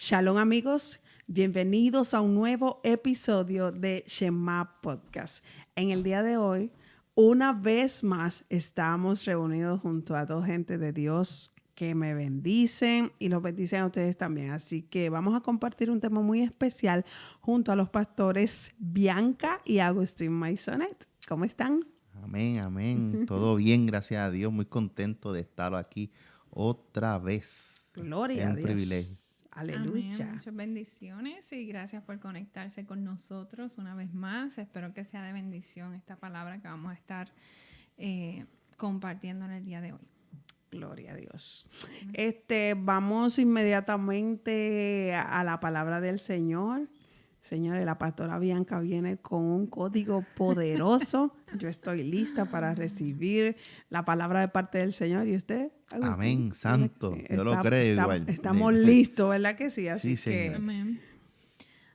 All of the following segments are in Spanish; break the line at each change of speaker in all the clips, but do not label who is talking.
Shalom amigos, bienvenidos a un nuevo episodio de Shema Podcast. En el día de hoy, una vez más, estamos reunidos junto a dos gente de Dios que me bendicen y los bendicen a ustedes también. Así que vamos a compartir un tema muy especial junto a los pastores Bianca y Agustín Maisonet. ¿Cómo están?
Amén, amén. Todo bien, gracias a Dios. Muy contento de estar aquí otra vez. Es
Gloria a
un privilegio.
Dios.
Amén.
Aleluya.
Muchas bendiciones y gracias por conectarse con nosotros una vez más. Espero que sea de bendición esta palabra que vamos a estar compartiendo en el día de hoy.
Gloria a Dios. Vamos inmediatamente a la palabra del Señor. Señores, la pastora Bianca viene con un código poderoso. Yo estoy lista para recibir la palabra de parte del Señor. ¿Y usted, Agustín?
Amén, santo. Yo lo creo igual.
Estamos listos, ¿verdad que sí? Así
Sí,
que...
Señor.
Amén.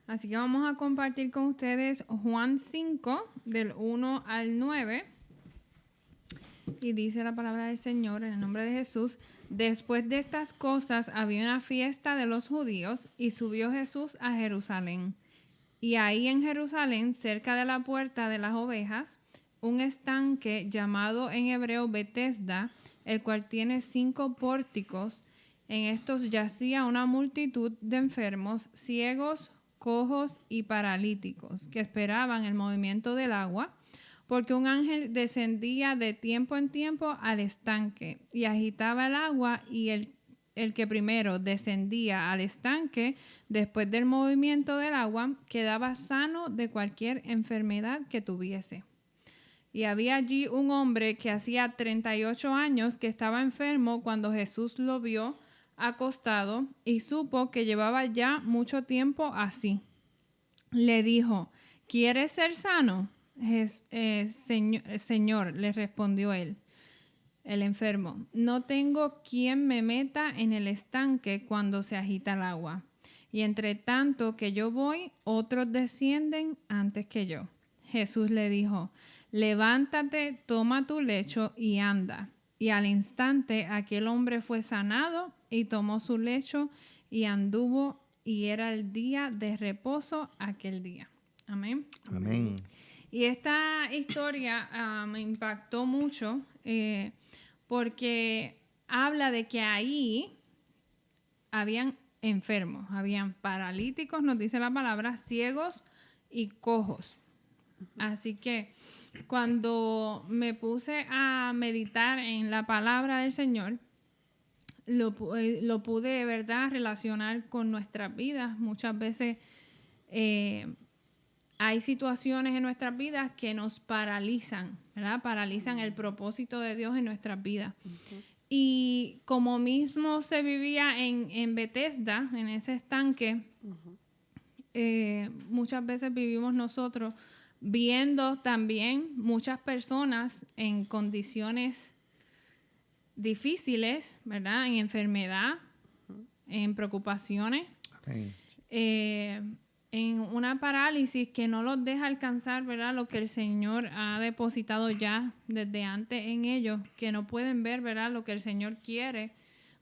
Así que vamos a compartir con ustedes Juan 5, del 1 al 9. Y dice la palabra del Señor en el nombre de Jesús: después de estas cosas había una fiesta de los judíos y subió Jesús a Jerusalén. Y ahí en Jerusalén, cerca de la puerta de las ovejas, un estanque llamado en hebreo Betesda, el cual tiene 5 pórticos. En estos yacía una multitud de enfermos, ciegos, cojos y paralíticos, que esperaban el movimiento del agua, porque un ángel descendía de tiempo en tiempo al estanque y agitaba el agua, y el que primero descendía al estanque después del movimiento del agua quedaba sano de cualquier enfermedad que tuviese. Y había allí un hombre que hacía 38 años que estaba enfermo. Cuando Jesús lo vio acostado y supo que llevaba ya mucho tiempo así, le dijo: ¿quieres ser sano? Señor, le respondió él, el enfermo, no tengo quien me meta en el estanque cuando se agita el agua. Y entre tanto que yo voy, otros descienden antes que yo. Jesús le dijo: levántate, toma tu lecho y anda. Y al instante aquel hombre fue sanado y tomó su lecho y anduvo, y era el día de reposo aquel día. Amén.
Amén.
Y esta historia me impactó mucho porque habla de que ahí habían enfermos, habían paralíticos, nos dice la palabra, ciegos y cojos. Así que cuando me puse a meditar en la palabra del Señor, lo pude de verdad relacionar con nuestras vidas. Muchas veces hay situaciones en nuestras vidas que nos paralizan, ¿verdad? Paralizan el propósito de Dios en nuestras vidas. Uh-huh. Y como mismo se vivía en Betesda, en ese estanque, uh-huh, muchas veces vivimos nosotros viendo también muchas personas en condiciones difíciles, ¿verdad? En enfermedad, uh-huh, en preocupaciones. Okay. En una parálisis que no los deja alcanzar, ¿verdad?, lo que el Señor ha depositado ya desde antes en ellos, que no pueden ver, ¿verdad?, lo que el Señor quiere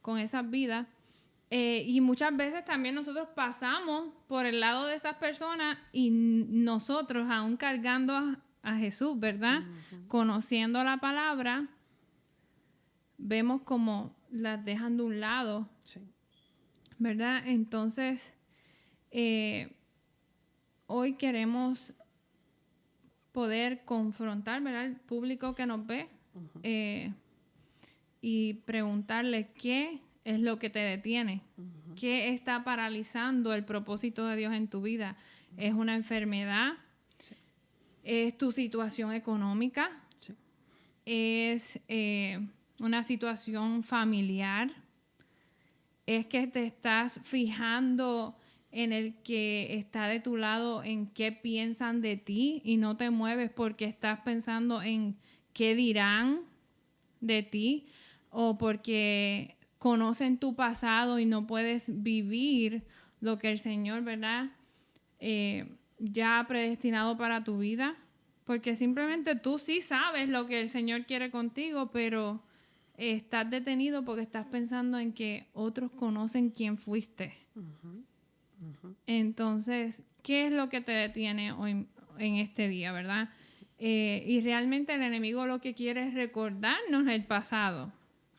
con esas vidas. Y muchas veces también nosotros pasamos por el lado de esas personas y nosotros, aún cargando a Jesús, ¿verdad?, uh-huh, conociendo la palabra, vemos como las dejan de un lado, sí, ¿verdad? Entonces, hoy queremos poder confrontar, ¿verdad?, al público que nos ve, uh-huh, y preguntarle qué es lo que te detiene, uh-huh, qué está paralizando el propósito de Dios en tu vida. Uh-huh. ¿Es una enfermedad? Sí. ¿Es tu situación económica? Sí. ¿Es una situación familiar? ¿Es que te estás fijando en el que está de tu lado, en qué piensan de ti, y no te mueves porque estás pensando en qué dirán de ti, o porque conocen tu pasado y no puedes vivir lo que el Señor, ¿verdad?, ya ha predestinado para tu vida? Porque simplemente tú sí sabes lo que el Señor quiere contigo, pero estás detenido porque estás pensando en que otros conocen quién fuiste. Uh-huh. Entonces, ¿qué es lo que te detiene hoy en este día, verdad? Y realmente el enemigo lo que quiere es recordarnos el pasado.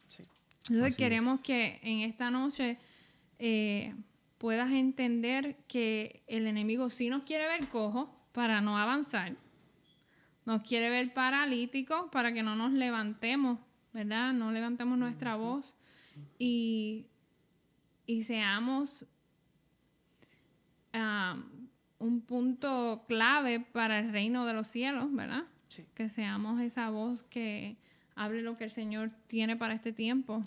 Sí.
Entonces
Así
queremos que en esta noche puedas entender que el enemigo sí nos quiere ver cojos para no avanzar. Nos quiere ver paralíticos para que no nos levantemos, ¿verdad? No levantemos nuestra voz y seamos un punto clave para el reino de los cielos, ¿verdad?
Sí.
Que seamos esa voz que hable lo que el Señor tiene para este tiempo.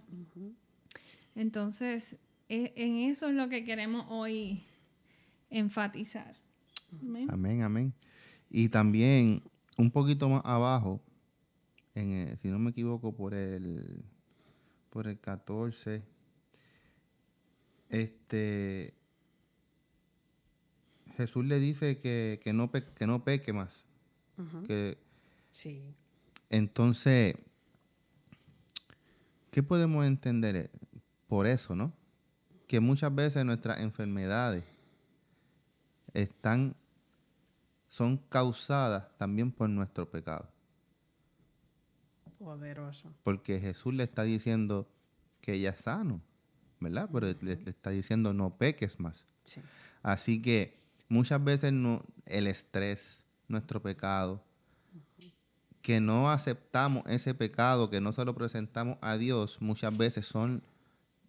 Entonces, en eso es lo que queremos hoy enfatizar. Amén.
Amén, amén. Y también un poquito más abajo, si no me equivoco, por el 14, Jesús le dice que no peque más. Que,
Sí.
entonces, ¿qué podemos entender por eso, no? Que muchas veces nuestras enfermedades son causadas también por nuestro pecado.
Poderoso.
Porque Jesús le está diciendo que ella es sano, ¿verdad? Pero le está diciendo no peques más.
Sí.
Así que muchas veces el estrés, nuestro pecado, que no aceptamos ese pecado, que no se lo presentamos a Dios, muchas veces son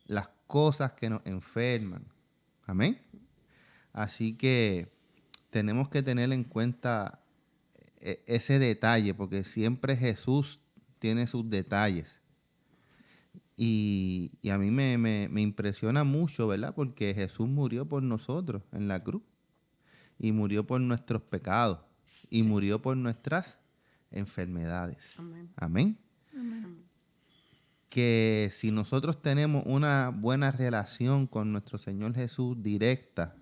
las cosas que nos enferman. Amén. Así que tenemos que tener en cuenta ese detalle, porque siempre Jesús tiene sus detalles. Y a mí me impresiona mucho, ¿verdad? Porque Jesús murió por nosotros en la cruz. Y murió por nuestros pecados. Y murió por nuestras enfermedades.
Amén.
Amén.
Amén.
Que si nosotros tenemos una buena relación con nuestro Señor Jesús directa,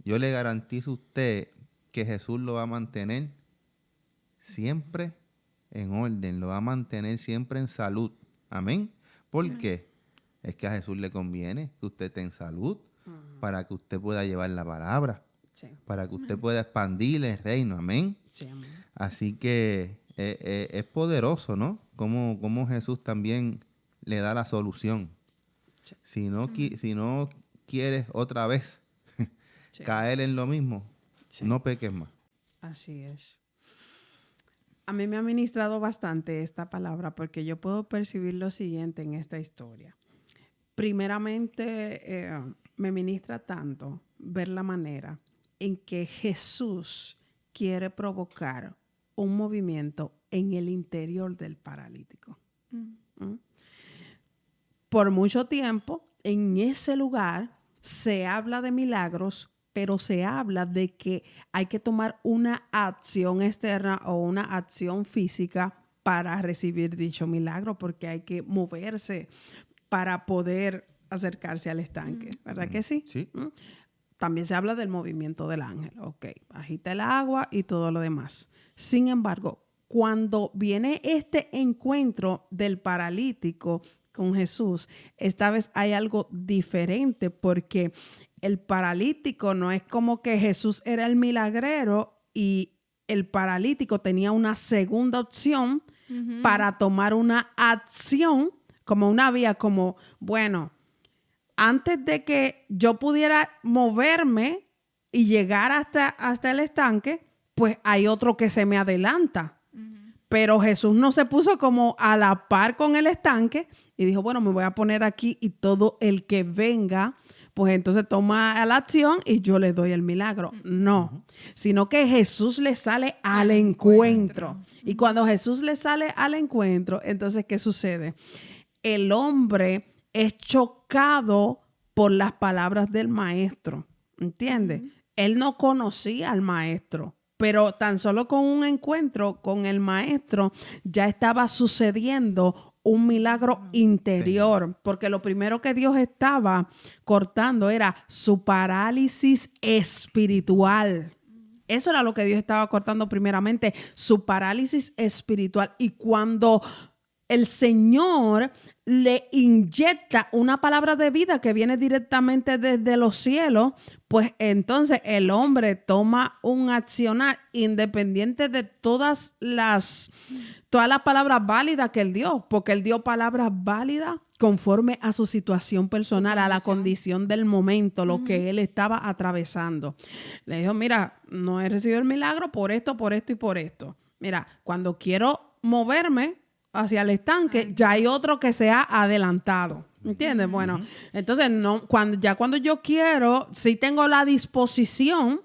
yo le garantizo a usted que Jesús lo va a mantener siempre en orden, lo va a mantener siempre en salud. Amén. ¿Por qué? Es que a Jesús le conviene que usted esté en salud para que usted pueda llevar la palabra, para que usted pueda expandir el reino. Amén.
Sí, amén.
Así que es poderoso, ¿no? Como Jesús también le da la solución.
Sí.
Si no quieres otra vez caer en lo mismo, no peques más.
Así es. A mí me ha ministrado bastante esta palabra porque yo puedo percibir lo siguiente en esta historia. Primeramente, me ministra tanto ver la manera en que Jesús quiere provocar un movimiento en el interior del paralítico. Por mucho tiempo, en ese lugar se habla de milagros, pero se habla de que hay que tomar una acción externa o una acción física para recibir dicho milagro, porque hay que moverse para poder acercarse al estanque, ¿verdad que sí?
Sí.
También se habla del movimiento del ángel, ok, agita el agua y todo lo demás. Sin embargo, cuando viene este encuentro del paralítico con Jesús, esta vez hay algo diferente porque el paralítico no es como que Jesús era el milagrero y el paralítico tenía una segunda opción para tomar una acción, como una vía, como, bueno, antes de que yo pudiera moverme y llegar hasta el estanque, pues hay otro que se me adelanta. Pero Jesús no se puso como a la par con el estanque y dijo, bueno, me voy a poner aquí y todo el que venga, pues entonces toma la acción y yo le doy el milagro. No, sino que Jesús le sale al encuentro. Y cuando Jesús le sale al encuentro, entonces, ¿qué sucede? El hombre es chocado por las palabras del maestro, ¿entiendes? Él no conocía al maestro, pero tan solo con un encuentro con el maestro ya estaba sucediendo un milagro interior, porque lo primero que Dios estaba cortando era su parálisis espiritual. Eso era lo que Dios estaba cortando primeramente, su parálisis espiritual. Y cuando el Señor le inyecta una palabra de vida que viene directamente desde los cielos, pues entonces el hombre toma un accionar independiente de todas las palabras válidas que él dio, porque él dio palabras válidas conforme a su situación personal, a la condición del momento, lo que él estaba atravesando. Le dijo, mira, no he recibido el milagro por esto y por esto. Mira, cuando quiero moverme hacia el estanque, ya hay otro que se ha adelantado. ¿Entiendes? Bueno, entonces cuando yo quiero, sí tengo la disposición,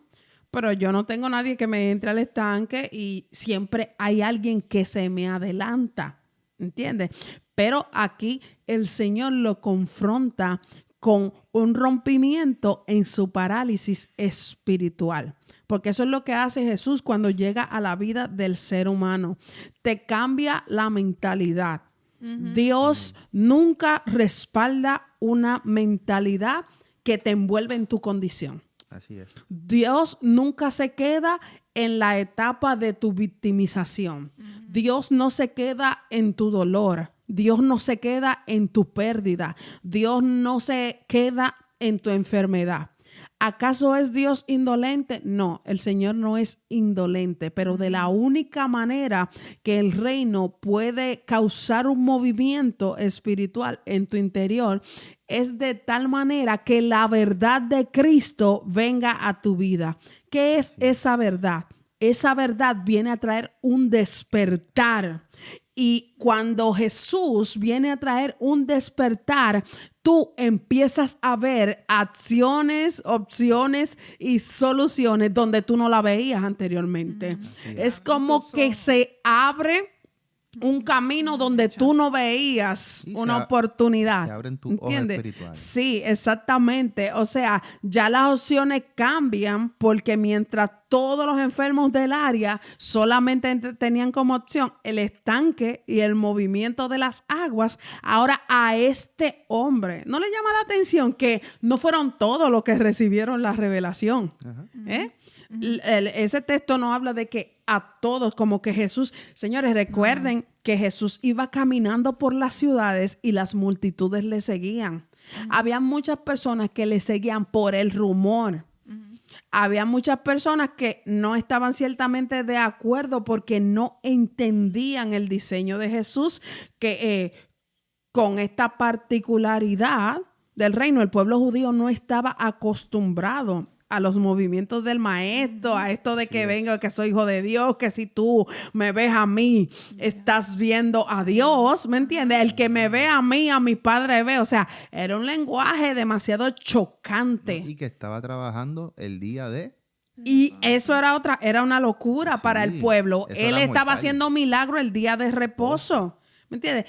pero yo no tengo nadie que me entre al estanque y siempre hay alguien que se me adelanta. ¿Entiendes? Pero aquí el Señor lo confronta con un rompimiento en su parálisis espiritual. Porque eso es lo que hace Jesús cuando llega a la vida del ser humano. Te cambia la mentalidad. Dios nunca respalda una mentalidad que te envuelve en tu condición.
Así es.
Dios nunca se queda en la etapa de tu victimización. Dios no se queda en tu dolor. Dios no se queda en tu pérdida. Dios no se queda en tu enfermedad. ¿Acaso es Dios indolente? No, el Señor no es indolente, pero de la única manera que el reino puede causar un movimiento espiritual en tu interior es de tal manera que la verdad de Cristo venga a tu vida. ¿Qué es esa verdad? Esa verdad viene a traer un despertar. Y cuando Jesús viene a traer un despertar, tú empiezas a ver acciones, opciones y soluciones donde tú no la veías anteriormente. Es como que se abre un camino donde tú no veías una oportunidad.
Se abren tus ojos espirituales.
Sí, exactamente. O sea, ya las opciones cambian porque mientras todos los enfermos del área solamente tenían como opción el estanque y el movimiento de las aguas, ahora a este hombre no le llama la atención que no fueron todos los que recibieron la revelación. Ese texto no habla de que a todos, como que Jesús, señores, recuerden que Jesús iba caminando por las ciudades y las multitudes le seguían. Había muchas personas que le seguían por el rumor. Había muchas personas que no estaban ciertamente de acuerdo porque no entendían el diseño de Jesús, que con esta particularidad del reino, el pueblo judío no estaba acostumbrado a los movimientos del maestro, a esto de que vengo, que soy hijo de Dios, que si tú me ves a mí, estás viendo a Dios, ¿me entiendes? El que me ve a mí, a mi padre ve. O sea, era un lenguaje demasiado chocante.
Y que estaba trabajando el día de...
Y eso era una locura para el pueblo. Él estaba haciendo milagro el día de reposo, ¿me entiendes?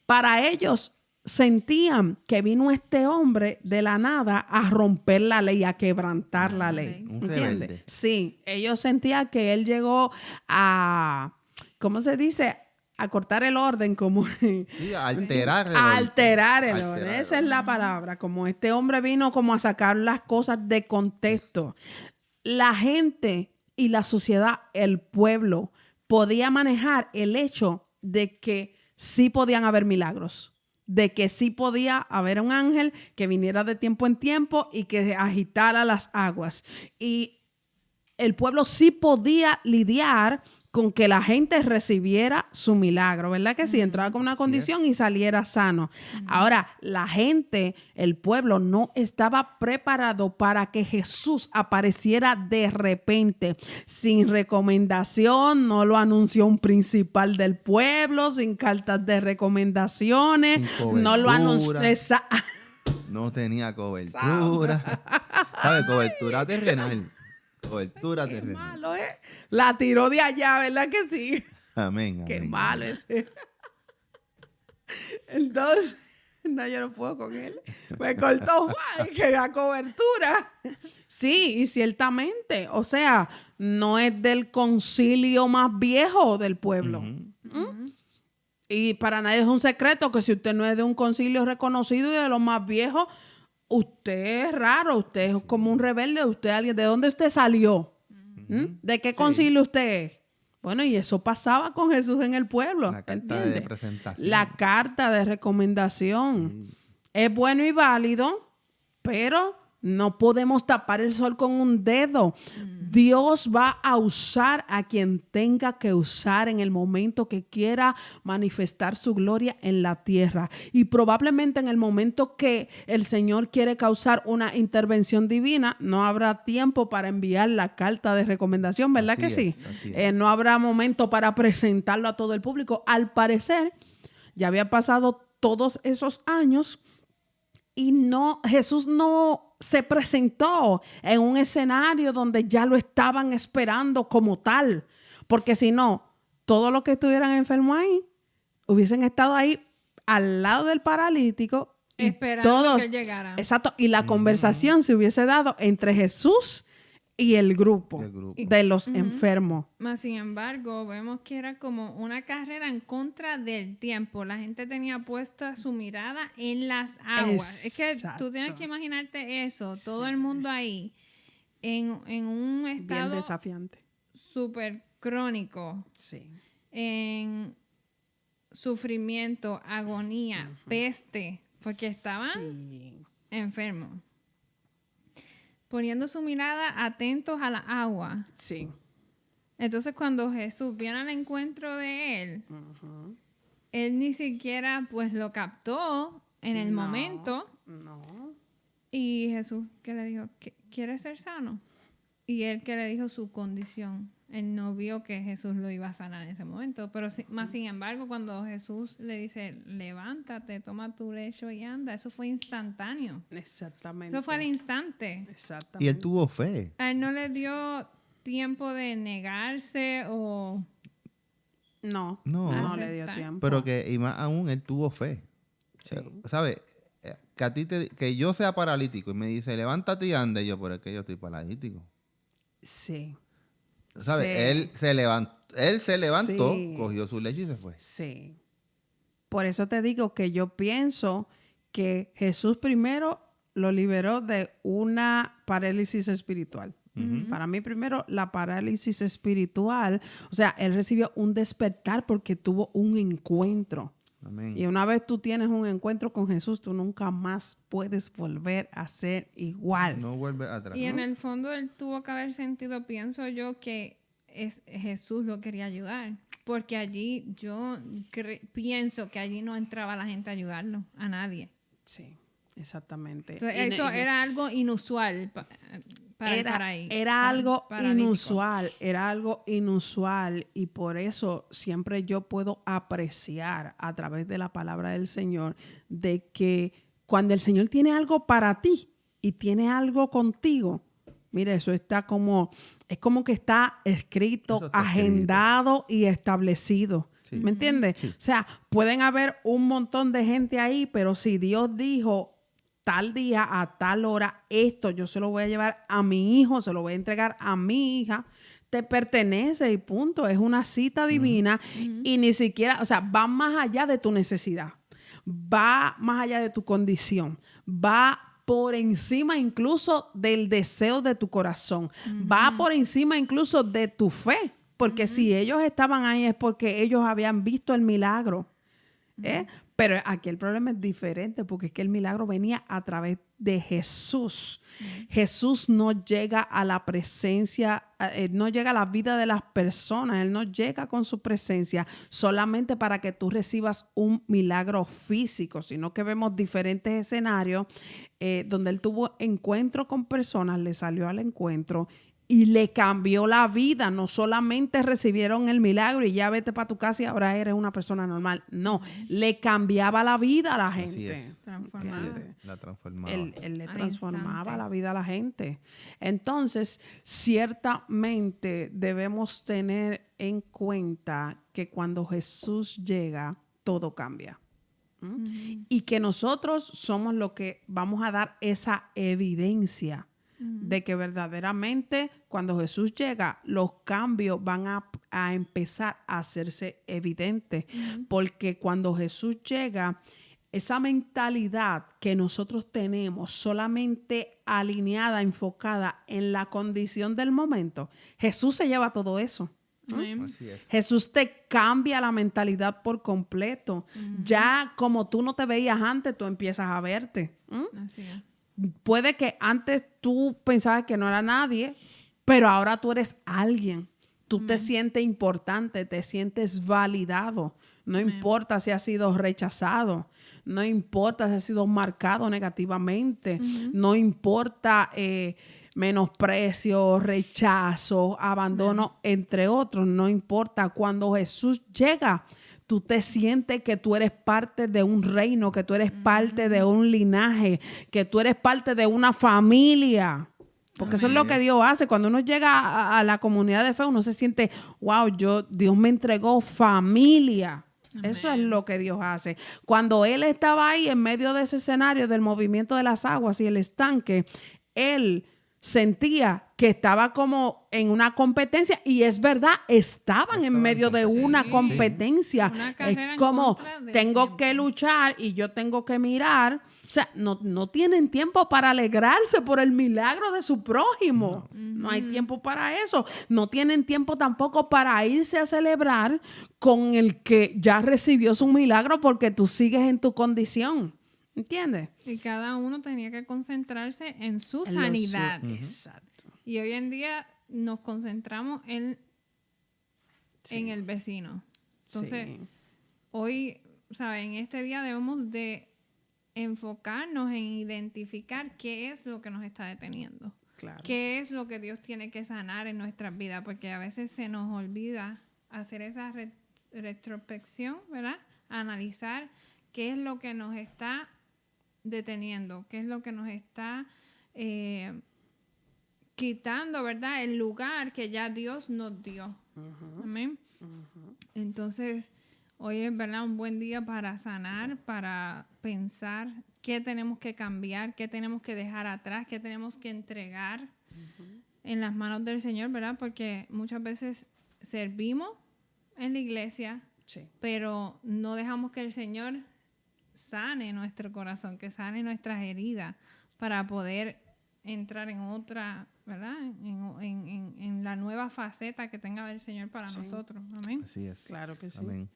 Para ellos sentían que vino este hombre de la nada a romper la ley, a quebrantar la ley. ¿Entiendes? Sí, ellos sentían que él llegó a, ¿cómo se dice? A cortar el orden, como...
Sí, a alterar el
orden. Esa es la palabra. Como este hombre vino como a sacar las cosas de contexto. La gente y la sociedad, el pueblo, podía manejar el hecho de que sí podían haber milagros, de que sí podía haber un ángel que viniera de tiempo en tiempo y que agitara las aguas. Y el pueblo sí podía lidiar con que la gente recibiera su milagro, ¿verdad que sí? Entraba con una condición y saliera sano. Ahora, la gente, el pueblo, no estaba preparado para que Jesús apareciera de repente, sin recomendación, no lo anunció un principal del pueblo, sin cartas de recomendaciones, no lo anunció...
No tenía cobertura. ¿Sabes? Cobertura terrenal. Cobertura
Qué
terrenal.
malo, ¿eh? La tiró de allá, ¿verdad que sí?
Amén.
Qué
amén,
malo
amén.
ese. Entonces, no, yo no puedo con él. Me cortó Juan, que la cobertura. Sí, y ciertamente, o sea, no es del concilio más viejo del pueblo. Y para nadie es un secreto que si usted no es de un concilio reconocido y de los más viejos, usted es raro, usted es como un rebelde, usted es alguien. ¿De dónde usted salió? ¿De qué concilio usted es? Bueno, y eso pasaba con Jesús en el pueblo.
La carta
¿entiendes?
de presentación.
La carta de recomendación.
Sí.
Es bueno y válido, pero no podemos tapar el sol con un dedo. Dios va a usar a quien tenga que usar en el momento que quiera manifestar su gloria en la tierra. Y probablemente en el momento que el Señor quiere causar una intervención divina, no habrá tiempo para enviar la carta de recomendación, ¿verdad
Así
que
es,
sí?
así es.
No habrá momento para presentarlo a todo el público. Al parecer, ya había pasado todos esos años y Jesús no se presentó en un escenario donde ya lo estaban esperando como tal. Porque si no, todos los que estuvieran enfermos ahí hubiesen estado ahí al lado del paralítico. Y
Esperando
todos,
que él llegara.
exacto. Y la conversación se hubiese dado entre Jesús y el grupo,
Y el grupo.
de los enfermos.
Más sin embargo, vemos que era como una carrera en contra del tiempo. La gente tenía puesta su mirada en las aguas. Es que tú tienes
Exacto.
que imaginarte eso, todo
Sí.
el mundo ahí, en un
Bien
estado
desafiante.
súper crónico,
Sí.
en sufrimiento, agonía, peste, porque estaban
Sí.
enfermos. Poniendo su mirada atentos a la agua.
Sí.
Entonces, cuando Jesús viene al encuentro de él, él ni siquiera pues lo captó en el
No,
momento.
No.
Y Jesús, ¿qué le dijo? ¿Quieres ser sano? Y él que le dijo su condición. Él no vio que Jesús lo iba a sanar en ese momento. Pero más sin embargo, cuando Jesús le dice, levántate, toma tu lecho y anda, eso fue instantáneo.
Exactamente.
Eso fue al instante.
Exactamente.
Y él tuvo fe.
A él no le dio tiempo de negarse o...
No,
No.
no le dio
Aceptar.
tiempo.
Pero que, y más aún, él tuvo fe.
Sí.
¿Sabes? Que yo sea paralítico y me dice, levántate y anda. Y yo, pero es que yo estoy paralítico.
Sí.
¿Sabes?
Sí.
Él se levantó,
Sí.
cogió su lecho y se fue.
Sí. Por eso te digo que yo pienso que Jesús primero lo liberó de una parálisis espiritual. Para mí primero la parálisis espiritual, o sea, él recibió un despertar porque tuvo un encuentro.
Amén.
Y una vez tú tienes un encuentro con Jesús, tú nunca más puedes volver a ser igual.
No vuelve atrás.
Y en el fondo él tuvo que haber sentido, pienso yo, que Jesús lo quería ayudar. Porque allí yo pienso que allí no entraba la gente a ayudarlo, a nadie.
Sí, exactamente.
Entonces, eso era algo inusual
Era algo
paralítico.
inusual, era algo inusual y por eso siempre yo puedo apreciar a través de la palabra del Señor de que cuando el Señor tiene algo para ti y tiene algo contigo, mire, eso está es como que está escrito,
Eso está
agendado y establecido.
Sí.
¿Me entiendes?
Sí.
O sea, pueden haber un montón de gente ahí, pero si Dios dijo tal día, a tal hora, esto yo se lo voy a llevar a mi hijo, se lo voy a entregar a mi hija, te pertenece y punto. Es una cita divina y ni siquiera, o sea, va más allá de tu necesidad, va más allá de tu condición, va por encima incluso del deseo de tu corazón, va por encima incluso de tu fe, porque si ellos estaban ahí es porque ellos habían visto el milagro. Pero aquí el problema es diferente porque es que el milagro venía a través de Jesús. Jesús no llega a la presencia, no llega a la vida de las personas. Él no llega con su presencia solamente para que tú recibas un milagro físico, sino que vemos diferentes escenarios donde él tuvo encuentro con personas, le salió al encuentro y le cambió la vida. No solamente recibieron el milagro y ya vete para tu casa y ahora eres una persona normal. No, le cambiaba la vida a la
Así
gente.
es.
Transformaba.
¿Entiendes?
La transformaba.
Él le
Al
transformaba
instante.
la vida a la gente. Entonces, ciertamente debemos tener en cuenta que cuando Jesús llega, todo cambia. Y que nosotros somos los que vamos a dar esa evidencia de que verdaderamente cuando Jesús llega, los cambios van a empezar a hacerse evidentes. Porque cuando Jesús llega, esa mentalidad que nosotros tenemos solamente alineada, enfocada en la condición del momento, Jesús se lleva todo eso.
Amén.
Así es.
Jesús te cambia la mentalidad por completo. Ya como tú no te veías antes, tú empiezas a verte.
Así es.
Puede que antes tú pensabas que no era nadie, pero ahora tú eres alguien. Tú te sientes importante, te sientes validado. No importa si has sido rechazado, no importa si has sido marcado negativamente, no importa menosprecio, rechazo, abandono, entre otros, no importa. Cuando Jesús llega, tú te sientes que tú eres parte de un reino, que tú eres parte de un linaje, que tú eres parte de una familia. Porque eso es lo que Dios hace. Cuando uno llega a la comunidad de fe, uno se siente, wow, Dios me entregó familia. Eso es lo que Dios hace. Cuando Él estaba ahí en medio de ese escenario del movimiento de las aguas y el estanque, Él sentía que estaba como en una competencia, y es verdad, estaban en medio de una competencia.
Una
Es
carrera en
como,
contra del
tengo
tiempo.
que luchar y yo tengo que mirar. O sea, no tienen tiempo para alegrarse por el milagro de su prójimo. No hay tiempo para eso. No tienen tiempo tampoco para irse a celebrar con el que ya recibió su milagro, porque tú sigues en tu condición. ¿Entiendes?
Y cada uno tenía que concentrarse en su
En lo
sanidad.
Exacto.
Y hoy en día nos concentramos en el vecino. Entonces,
Sí.
hoy, ¿sabes? En este día debemos de enfocarnos en identificar qué es lo que nos está deteniendo.
Claro.
¿Qué es lo que Dios tiene que sanar en nuestras vidas? Porque a veces se nos olvida hacer esa retrospección, ¿verdad? Analizar qué es lo que nos está deteniendo, qué es lo que nos está quitando, ¿verdad? El lugar que ya Dios nos dio. Amén. Entonces, hoy es, ¿verdad?, un buen día para sanar, para pensar qué tenemos que cambiar, qué tenemos que dejar atrás, qué tenemos que entregar en las manos del Señor, ¿verdad? Porque muchas veces servimos en la iglesia,
Sí.
pero no dejamos que el Señor sane nuestro corazón, que sane nuestras heridas para poder entrar en otra, ¿verdad? En la nueva faceta que tenga el Señor para nosotros. Amén.
Así es.
Claro que sí.
Amén.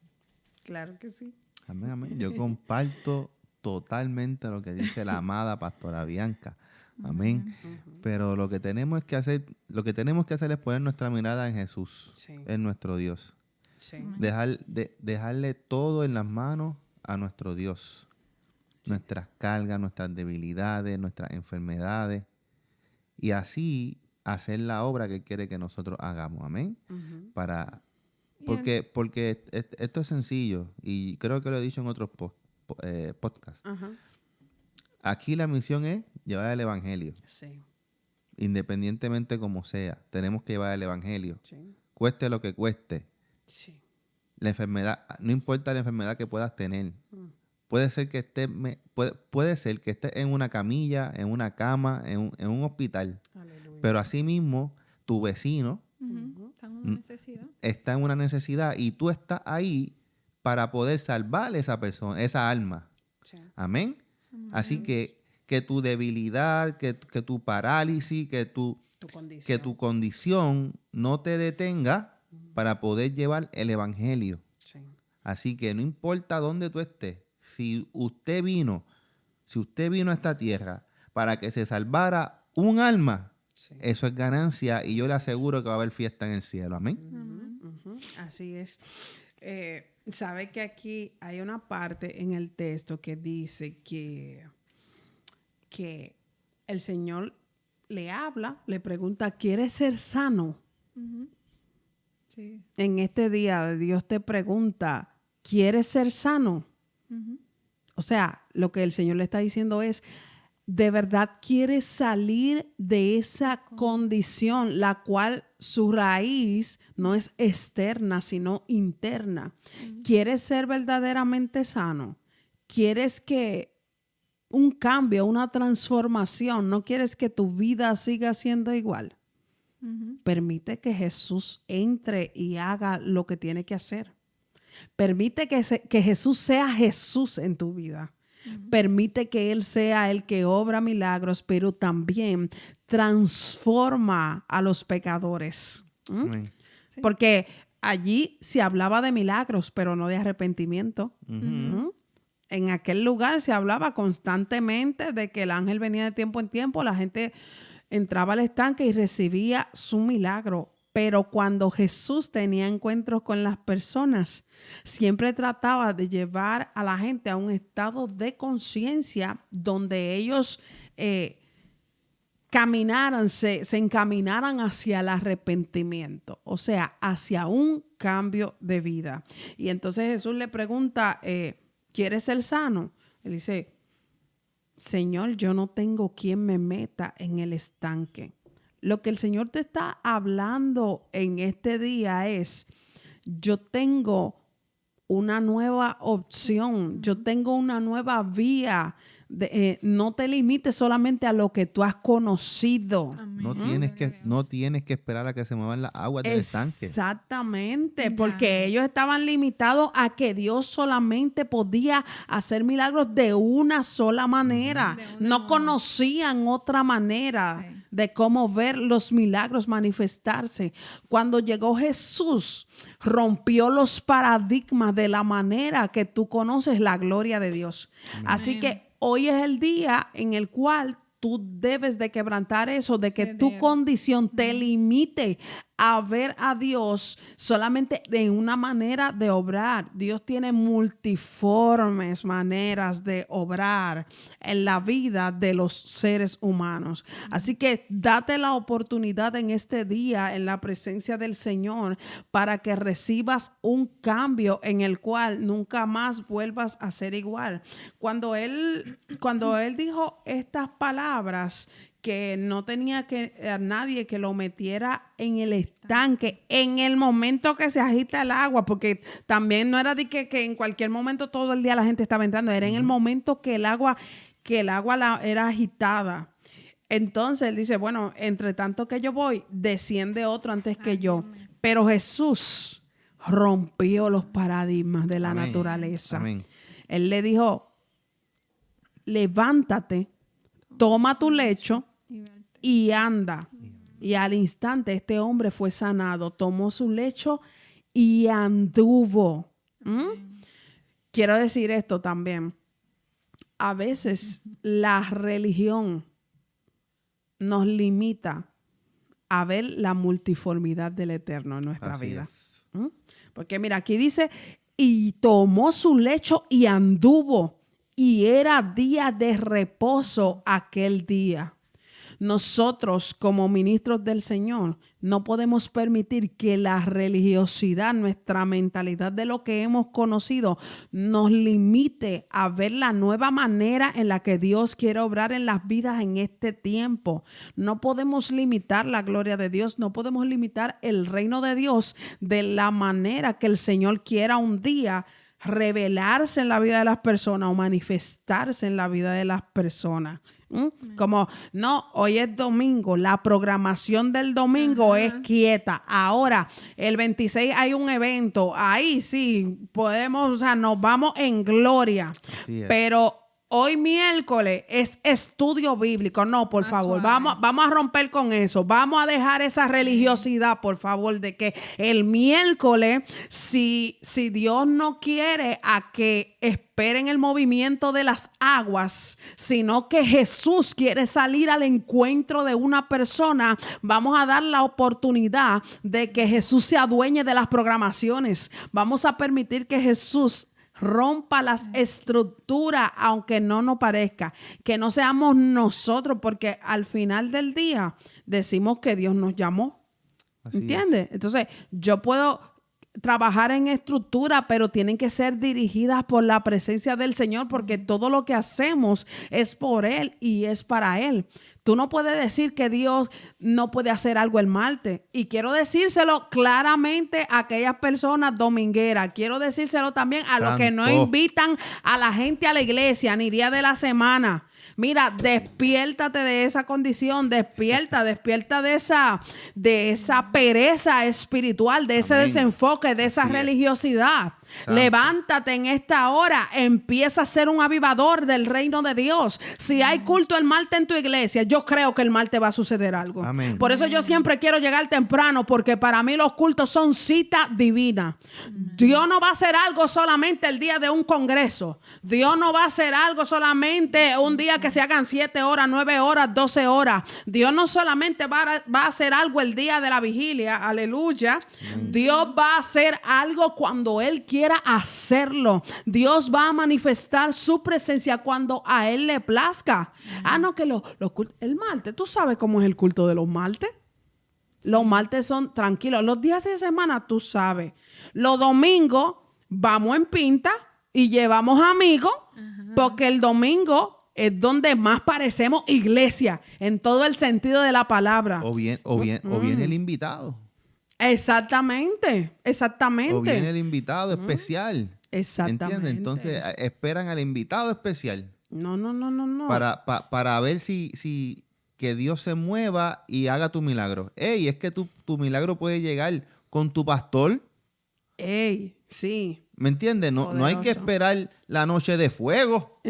Claro que sí.
Amén, amén. Yo comparto totalmente lo que dice la amada pastora Bianca. Amén. Pero lo que tenemos que hacer es poner nuestra mirada en Jesús,
Sí.
en nuestro Dios.
Sí.
Dejarle todo en las manos a nuestro Dios. Nuestras cargas, nuestras debilidades, nuestras enfermedades. Y así hacer la obra que Él quiere que nosotros hagamos. Amén. Para Porque esto es sencillo, y creo que lo he dicho en otros podcasts.
Ajá.
Aquí la misión es llevar el evangelio,
Sí.
independientemente como sea. Tenemos que llevar el evangelio,
Sí.
cueste lo que cueste.
Sí.
La enfermedad, no importa la enfermedad que puedas tener. Puede ser que puede ser que estés en una camilla, en una cama, en un hospital.
Aleluya.
Pero asimismo, tu vecino
Está en una necesidad.
está en una necesidad y tú estás ahí para poder salvar a esa persona, esa alma.
Sí.
Amén. Así que tu debilidad, que tu parálisis, que tu condición no te detenga para poder llevar el evangelio.
Sí.
Así que no importa dónde tú estés, si usted vino a esta tierra para que se salvara un alma,
Sí.
eso es ganancia, y yo le aseguro que va a haber fiesta en el cielo. Amén.
Ujú. Así es. Sabe que aquí hay una parte en el texto que dice que el Señor le habla, le pregunta, ¿quieres ser sano?
Sí.
En este día Dios te pregunta, ¿quieres ser sano? O sea, lo que el Señor le está diciendo es, ¿de verdad quieres salir de esa condición, la cual su raíz no es externa, sino interna? ¿Quieres ser verdaderamente sano? ¿Quieres que un cambio, una transformación? ¿No quieres que tu vida siga siendo igual? Permite que Jesús entre y haga lo que tiene que hacer. Permite que Jesús sea Jesús en tu vida. Permite que Él sea el que obra milagros, pero también transforma a los pecadores.
Amén.
Sí.
Porque allí se hablaba de milagros, pero no de arrepentimiento. En aquel lugar se hablaba constantemente de que el ángel venía de tiempo en tiempo, la gente entraba al estanque y recibía su milagro. Pero cuando Jesús tenía encuentros con las personas, siempre trataba de llevar a la gente a un estado de conciencia donde ellos se encaminaran hacia el arrepentimiento, o sea, hacia un cambio de vida. Y entonces Jesús le pregunta, ¿quieres ser sano? Él dice, Señor, yo no tengo quien me meta en el estanque. Lo que el Señor te está hablando en este día es, yo tengo una nueva opción, yo tengo una nueva vía. No te limites solamente a lo que tú has conocido.
No tienes que esperar a que se muevan las aguas del estanque.
Exactamente, porque ellos estaban limitados a que Dios solamente podía hacer milagros de una sola manera. No conocían otra manera de cómo ver los milagros manifestarse. Cuando llegó Jesús, rompió los paradigmas de la manera que tú conoces la gloria de Dios. Así que hoy es el día en el cual tú debes de quebrantar eso, de que tu condición te limite a ver a Dios solamente de una manera de obrar. Dios tiene multiformes maneras de obrar en la vida de los seres humanos. Así que date la oportunidad en este día en la presencia del Señor para que recibas un cambio en el cual nunca más vuelvas a ser igual. Cuando él dijo estas palabras, que no tenía a nadie que lo metiera en el estanque en el momento que se agita el agua, porque también no era de que en cualquier momento todo el día la gente estaba entrando, era en el momento que el agua era agitada. Entonces él dice, bueno, entre tanto que yo voy, desciende otro antes que yo. Pero Jesús rompió los paradigmas de la naturaleza. Él le dijo, levántate, toma tu lecho y anda. Y al instante este hombre fue sanado, tomó su lecho y anduvo. Quiero decir esto también. A veces la religión nos limita a ver la multiformidad del Eterno en nuestra vida. Porque mira, aquí dice, y tomó su lecho y anduvo, y era día de reposo aquel día. Nosotros, como ministros del Señor, no podemos permitir que la religiosidad, nuestra mentalidad de lo que hemos conocido, nos limite a ver la nueva manera en la que Dios quiere obrar en las vidas en este tiempo. No podemos limitar la gloria de Dios, no podemos limitar el reino de Dios de la manera que el Señor quiera un día revelarse en la vida de las personas o manifestarse en la vida de las personas. Como, no, hoy es domingo, la programación del domingo es quieta. Ahora, el 26 hay un evento, ahí sí podemos, o sea, nos vamos en gloria. Pero hoy miércoles es estudio bíblico. No, por favor, vamos a romper con eso. Vamos a dejar esa religiosidad, por favor, de que el miércoles, si Dios no quiere a que esperen el movimiento de las aguas, sino que Jesús quiere salir al encuentro de una persona, vamos a dar la oportunidad de que Jesús se adueñe de las programaciones. Vamos a permitir que Jesús rompa las estructuras, aunque no nos parezca, que no seamos nosotros, porque al final del día decimos que Dios nos llamó. ¿Entiendes? Entonces, yo puedo trabajar en estructura, pero tienen que ser dirigidas por la presencia del Señor, porque todo lo que hacemos es por Él y es para Él. Tú no puedes decir que Dios no puede hacer algo el martes. Y quiero decírselo claramente a aquellas personas domingueras. Quiero decírselo también a los que no invitan a la gente a la iglesia ni día de la semana. Mira, despiértate de esa condición, despierta de esa pereza espiritual, de ese desenfoque, de esa religiosidad.
Santo.
Levántate en esta hora, empieza a ser un avivador del reino de Dios. Si hay culto el martes en tu iglesia, yo creo que el martes va a suceder algo.
Amén.
Por eso yo siempre quiero llegar temprano, porque para mí los cultos son cita divina. Dios no va a hacer algo solamente el día de un congreso. Dios no va a hacer algo solamente un día que se hagan 7 horas, 9 horas, 12 horas. Dios no solamente va a hacer algo el día de la vigilia, aleluya. Dios va a hacer algo cuando Él quiera hacerlo. Dios va a manifestar su presencia cuando a Él le plazca. No, que el martes, ¿tú sabes cómo es el culto de los martes? Los martes son tranquilos. Los días de semana, tú sabes. Los domingos vamos en pinta y llevamos amigos, porque el domingo es donde más parecemos iglesia, en todo el sentido de la palabra.
O viene el invitado.
Exactamente.
O viene el invitado especial.
Exactamente.
¿Entiendes? Entonces esperan al invitado especial.
No.
Para ver si que Dios se mueva y haga tu milagro. Ey, es que tu milagro puede llegar con tu pastor.
Ey, sí.
¿Me entiendes? No hay que
Poderoso.
esperar la noche de fuego.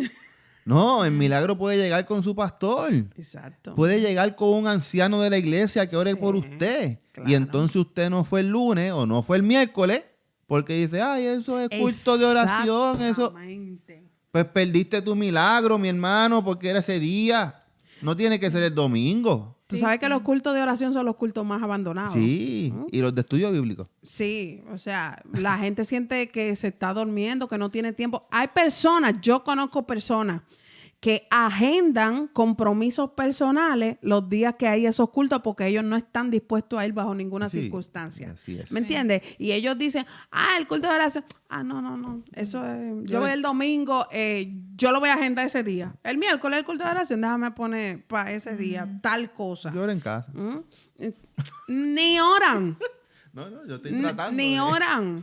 No, el milagro puede llegar con su pastor.
Exacto.
Puede llegar con un anciano de la iglesia que ore
Sí,
por usted.
claro.
Y entonces usted no fue el lunes o no fue el miércoles porque dice, ay, eso es culto de oración. Eso.
Exactamente.
Pues perdiste tu milagro, mi hermano, porque era ese día. No tiene que ser el domingo.
Tú
Sí,
sabes que
sí.
los cultos de oración son los cultos más abandonados.
Sí, y los de estudio bíblico.
Sí, o sea, la gente siente que se está durmiendo, que no tiene tiempo. Hay personas, yo conozco personas que agendan compromisos personales los días que hay esos cultos porque ellos no están dispuestos a ir bajo ninguna
Sí,
circunstancia.
así es.
¿Me entiendes? Y ellos dicen, el culto de oración. No. Eso es. Yo voy el domingo, yo lo voy a agendar ese día. El miércoles el culto de oración, déjame poner para ese día tal cosa.
Yo oro en casa.
Ni oran.
No, yo estoy tratando.
Ni oran.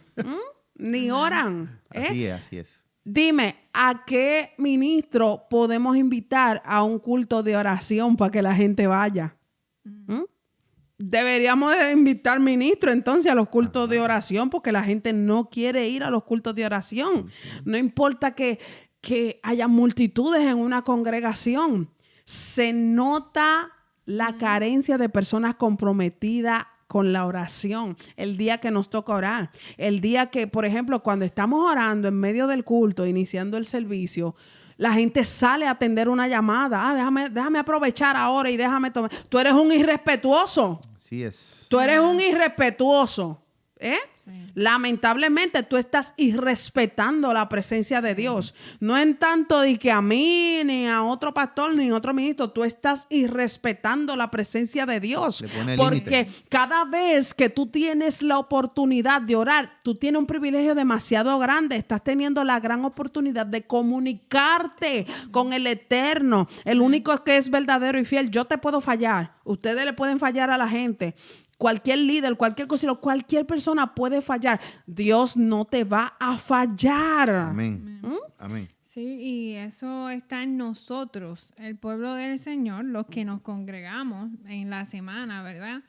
Ni oran.
Así es.
Dime, ¿a qué ministro podemos invitar a un culto de oración para que la gente vaya? Deberíamos de invitar ministros entonces a los cultos de oración porque la gente no quiere ir a los cultos de oración. No importa que haya multitudes en una congregación. Se nota la carencia de personas comprometidas con la oración, el día que nos toca orar, el día que, por ejemplo, cuando estamos orando en medio del culto, iniciando el servicio, la gente sale a atender una llamada. Déjame aprovechar ahora y déjame tomar. Tú eres un irrespetuoso.
Así es.
Tú eres un irrespetuoso.
Sí.
Lamentablemente tú estás irrespetando la presencia de Dios. No en tanto de que a mí, ni a otro pastor, ni a otro ministro. Tú estás irrespetando la presencia de Dios.
Le pone
Porque
límite.
cada vez que tú tienes la oportunidad de orar, tú tienes un privilegio demasiado grande. Estás teniendo la gran oportunidad de comunicarte con el Eterno, el único que es verdadero y fiel. Yo te puedo fallar. Ustedes le pueden fallar a la gente. Cualquier líder, cualquier cosero, cualquier persona puede fallar. Dios no te va a fallar.
Amén. Amén.
Sí, y eso está en nosotros, el pueblo del Señor, los que nos congregamos en la semana, ¿verdad?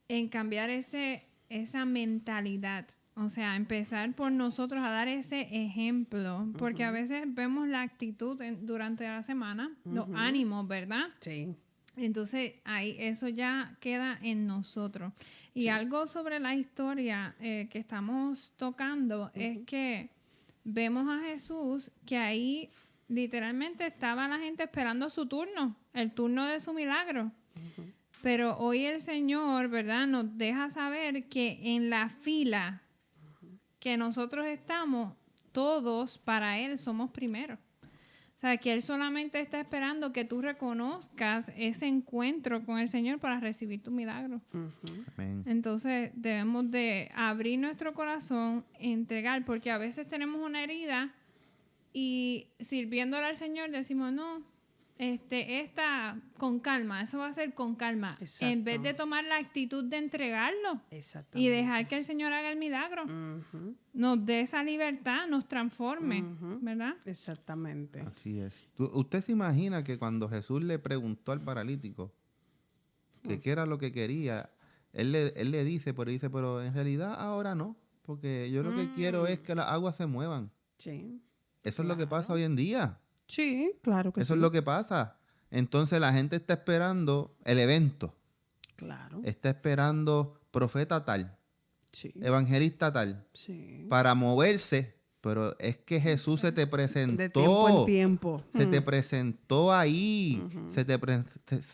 En cambiar esa mentalidad. O sea, empezar por nosotros a dar ese ejemplo, porque a veces vemos la actitud durante la semana, los ánimos, ¿verdad?
Sí.
Entonces, ahí eso ya queda en nosotros. Y algo sobre la historia que estamos tocando es que vemos a Jesús que ahí literalmente estaba la gente esperando su turno, el turno de su milagro. Pero hoy el Señor, ¿verdad?, nos deja saber que en la fila que nosotros estamos, todos para Él somos primeros. O sea, que Él solamente está esperando que tú reconozcas ese encuentro con el Señor para recibir tu milagro.
Amén.
Entonces, debemos de abrir nuestro corazón, entregar, porque a veces tenemos una herida y sirviéndole al Señor decimos, no, esta con calma, eso va a ser con calma.
Exacto.
En vez de tomar la actitud de entregarlo y
Exactamente.
dejar que el Señor haga el milagro, nos dé esa libertad, nos transforme, ¿verdad?
Exactamente.
Así es. ¿Usted se imagina que cuando Jesús le preguntó al paralítico que qué era lo que quería, él le dice, pero en realidad ahora no. porque yo lo que quiero es que las aguas se muevan.
Sí.
Eso es lo que pasa
Claro.
hoy en día.
Sí, claro que sí.
Eso es lo que pasa. Entonces la gente está esperando el evento.
Claro.
Está esperando profeta tal,
Sí.
evangelista tal,
Sí.
para moverse. Pero es que Jesús se te presentó.
De tiempo en tiempo.
Se te presentó ahí.
Ujú.
Se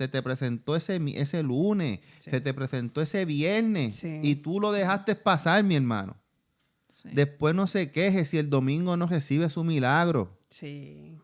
te presentó ese lunes.
Sí.
Se te presentó ese viernes.
Sí.
Y tú lo dejaste pasar, mi hermano.
Sí.
Después no se queje si el domingo no recibe su milagro.
Sí.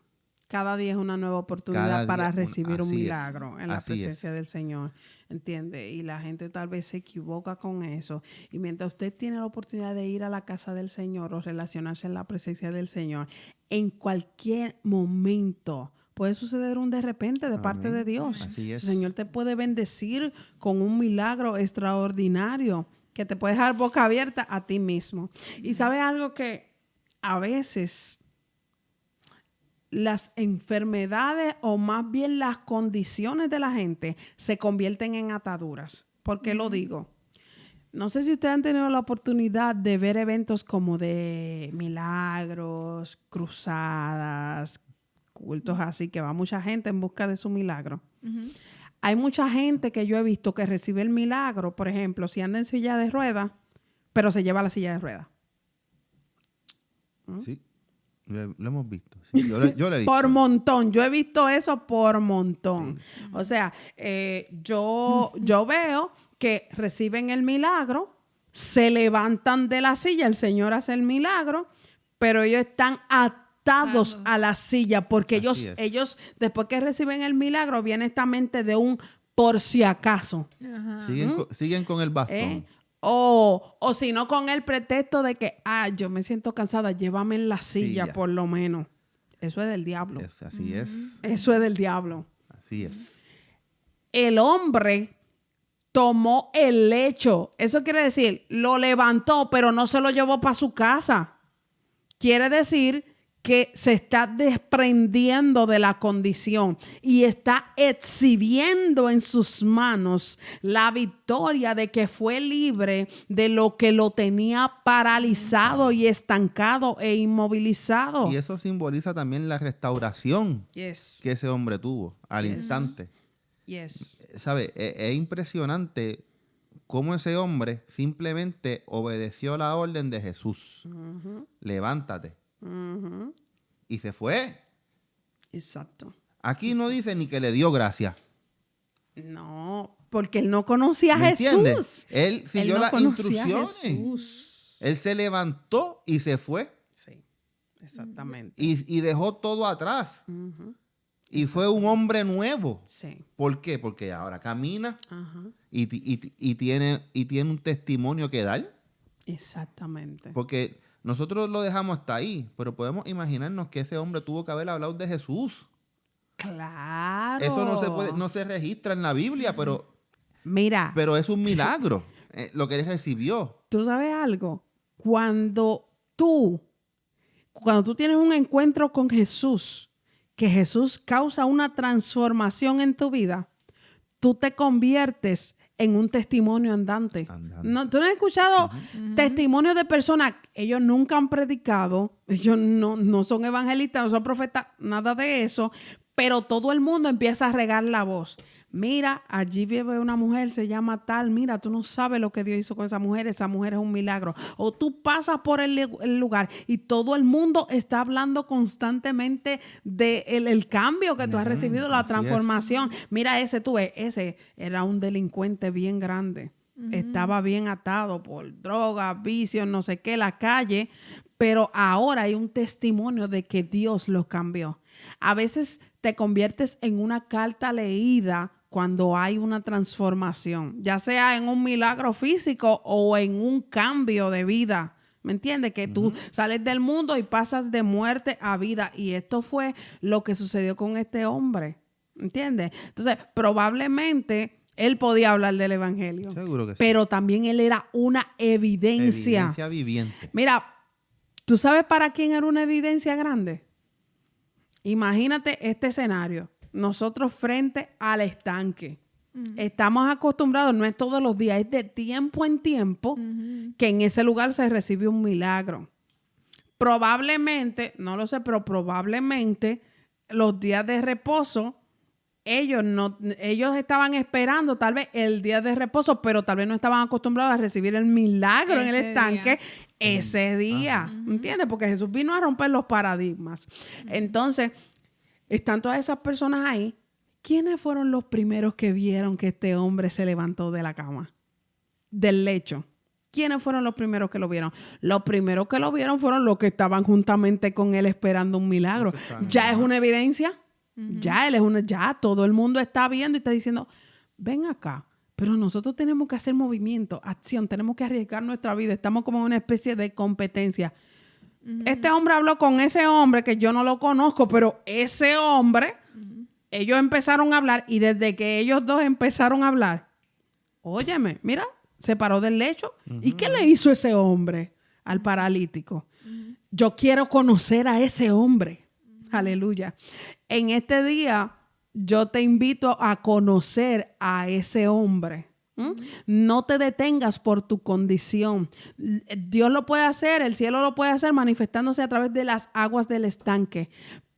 Cada día es una nueva
Cada
oportunidad
día
para recibir un
así es,
milagro en la
así
presencia
es.
del Señor. ¿Entiende? Y la gente tal vez se equivoca con eso. Y mientras usted tiene la oportunidad de ir a la casa del Señor o relacionarse en la presencia del Señor, en cualquier momento puede suceder un de repente de parte
Amén.
de Dios.
Así
El
es.
Señor te puede bendecir con un milagro extraordinario que te puede dejar boca abierta a ti mismo. Y sabe algo que a veces las enfermedades o más bien las condiciones de la gente se convierten en ataduras. ¿Por qué lo digo? No sé si ustedes han tenido la oportunidad de ver eventos como de milagros, cruzadas, cultos así, que va mucha gente en busca de su milagro.
Ujú.
Hay mucha gente que yo he visto que recibe el milagro, por ejemplo, si anda en silla de ruedas, pero se lleva la silla de ruedas.
Sí, lo hemos visto. Sí, yo lo he visto.
Por montón. Yo he visto eso por montón.
Sí.
O sea, yo veo que reciben el milagro, se levantan de la silla, el Señor hace el milagro, pero ellos están atados
Atados.
a la silla porque
Así es.
ellos, después que reciben el milagro, viene esta mente de un por si acaso.
Ajá.
Siguen con el bastón.
¿eh? O si no, con el pretexto de que, yo me siento cansada, llévame en la silla
Silla.
por lo menos. Eso es del diablo.
Así es.
Eso es del diablo.
Así es.
El hombre tomó el lecho. Eso quiere decir, lo levantó, pero no se lo llevó para su casa. Quiere decir que se está desprendiendo de la condición y está exhibiendo en sus manos la victoria de que fue libre de lo que lo tenía paralizado y estancado e inmovilizado.
Y eso simboliza también la restauración
Yes,
que ese hombre tuvo al
Yes.
instante.
yes.
¿Sabe? Es impresionante cómo ese hombre simplemente obedeció la orden de Jesús.
Ujú,
Levántate.
ujú.
Y se fue.
Exacto.
Aquí no dice ni que le dio gracias.
No, porque él no conocía a
¿Me
Jesús.
entiendes? Él
Él
siguió
no
las
conocía a
instrucciones.
Jesús.
Él se levantó y se fue.
Sí, exactamente.
Y dejó todo atrás.
Ujú,
Y fue un hombre nuevo.
sí.
¿Por qué? Porque ahora camina
Ajá.
y tiene un testimonio que dar.
Exactamente.
Porque nosotros lo dejamos hasta ahí, pero podemos imaginarnos que ese hombre tuvo que haber hablado de Jesús.
Claro.
Eso no se registra en la Biblia,
Mira,
pero es un milagro lo que él recibió.
¿tú sabes algo? Cuando tú tienes un encuentro con Jesús, que Jesús causa una transformación en tu vida, tú te conviertes en un testimonio andante.
Andante.
No, ¿tú no has escuchado testimonios de personas? Ellos nunca han predicado, ellos no son evangelistas, no son profetas, nada de eso, pero todo el mundo empieza a regar la voz. Mira, allí vive una mujer, se llama tal, mira, tú no sabes lo que Dios hizo con esa mujer es un milagro. O tú pasas por el lugar y todo el mundo está hablando constantemente del cambio que tú has recibido, la
así es.
transformación. Mira ese era un delincuente bien grande. Estaba bien atado por drogas, vicios, no sé qué, la calle, pero ahora hay un testimonio de que Dios los cambió. A veces te conviertes en una carta leída cuando hay una transformación, ya sea en un milagro físico o en un cambio de vida. ¿Me entiendes? Que tú sales del mundo y pasas de muerte a vida. Y esto fue lo que sucedió con este hombre. ¿Entiendes? Entonces, probablemente él podía hablar del evangelio.
Seguro que sí.
Pero también él era una evidencia.
Evidencia viviente.
Mira, ¿tú sabes para quién era una evidencia grande? Imagínate este escenario. Nosotros frente al estanque. Estamos acostumbrados, no es todos los días, es de tiempo en tiempo que en ese lugar se recibe un milagro. Probablemente, no lo sé, pero probablemente los días de reposo, ellos estaban esperando tal vez el día de reposo, pero tal vez no estaban acostumbrados a recibir el milagro en el estanque ese día. ¿Entiendes? Porque Jesús vino a romper los paradigmas. Entonces, están todas esas personas ahí. ¿Quiénes fueron los primeros que vieron que este hombre se levantó de la cama, del lecho? ¿Quiénes fueron los primeros que lo vieron? Los primeros que lo vieron fueron los que estaban juntamente con él esperando un milagro. Ya es una evidencia. Ya todo el mundo está viendo y está diciendo, ven acá, pero nosotros tenemos que hacer movimiento, acción, tenemos que arriesgar nuestra vida. Estamos como en una especie de competencia. Este hombre habló con ese hombre que yo no lo conozco, pero ese hombre... Ellos empezaron a hablar y desde que ellos dos empezaron a hablar, óyeme, mira, se paró del lecho. ¿Y qué le hizo ese hombre al paralítico? Yo quiero conocer a ese hombre. Aleluya. En este día, yo te invito a conocer a ese hombre. No te detengas por tu condición. Dios lo puede hacer, el cielo lo puede hacer manifestándose a través de las aguas del estanque.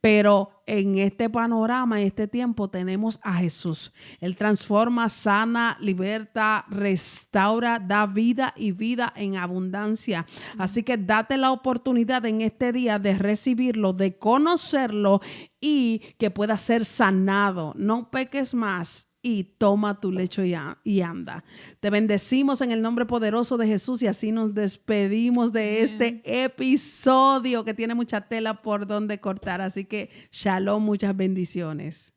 Pero en este panorama, en este tiempo, tenemos a Jesús. Él transforma, sana, liberta, restaura, da vida y vida en abundancia. Así que date la oportunidad en este día de recibirlo, de conocerlo y que pueda ser sanado. No peques más. Y toma tu lecho y anda. Te bendecimos en el nombre poderoso de Jesús y así nos despedimos de este episodio que tiene mucha tela por donde cortar. Así que shalom, muchas bendiciones.